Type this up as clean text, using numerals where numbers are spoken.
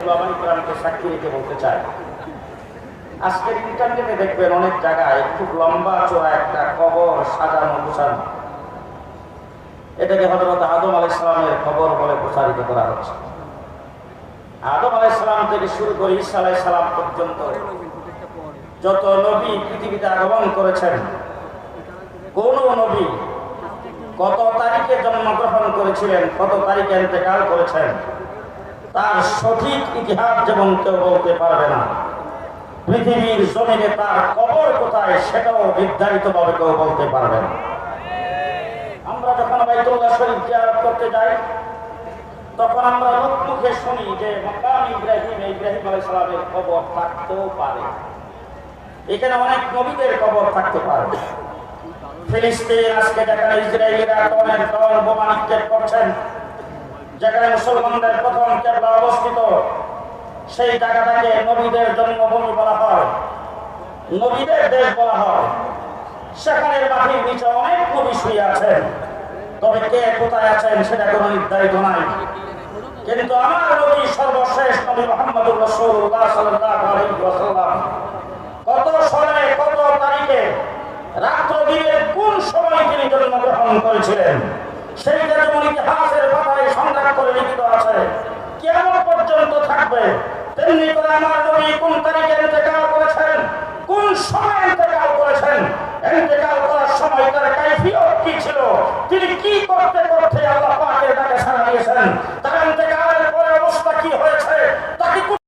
সাক্ষী রেখে বলতে চাই, আজকের ইন্টারনেটে দেখবেন অনেক জায়গায় খুব লম্বা চড়া একটা কবর সাজানো গোছানো, এটাকে হযরত আদম আলাইহিস সালামের কবর বলে প্রচারিত করা হচ্ছে। আদম আলাইহিস সালাম থেকে শুরু করে ঈসা আলাইহিস সালাম পর্যন্ত যত নবী পৃথিবীতে আগমন করেছেন, কোন নবী কত তারিখে জন্মগ্রহণ করেছিলেন, কত তারিখে ইন্তেকাল করেছেন, তার সঠিক ইতিহাস যেমন কেউ বলতে পারবে না, পৃথিবীর জমিনে তার কবর কোথায় সেটাও নির্ধারিতভাবে কেউ বলতে পারবে না। আমরা যখন বাইতুল্লাহ শরীফ জিয়ারত করতে যাই, তখন আমরা লোকমুখে শুনি যে মাকাম ইব্রাহিম আলাইহিস সালামের কবর থাকতেও পারে, এখানে অনেক নবীদের কবর থাকতে পারে। ফিলিস্তিন আজকে যেখানে ইসরায়েলিরা টনের টন বোমা নিক্ষেপ করছেন, যেখানে মুসলমানদের প্রথম কিবলা অবস্থিত, সেই জায়গাটাকে নবীদের জন্মভূমি বলা হয়, নবীদের দেশ বলা হয়। সেখানের মাটির নিচে অনেক নবী শুয়ে আছেন, তবে কে কোথায় আছেন সেটা কোনো নির্ধারিত নাই। কিন্তু আমার নবী সর্বশেষ নবী মুহাম্মদুর রাসূলুল্লাহ সাল্লাল্লাহু আলাইহি ওয়াসাল্লাম কত সালে কত তারিখে রাত্র দিনের কোন সময় তিনি জন্মগ্রহণ করেছিলেন, সেইটা যেমন ইতিহাসের পাতায় সংগ্রহ করে লিখিত আছে, কিয়ামত পর্যন্ত থাকবে। তেমনি করে আমার নবী কোন তারিখে ইন্তেকাল করেছেন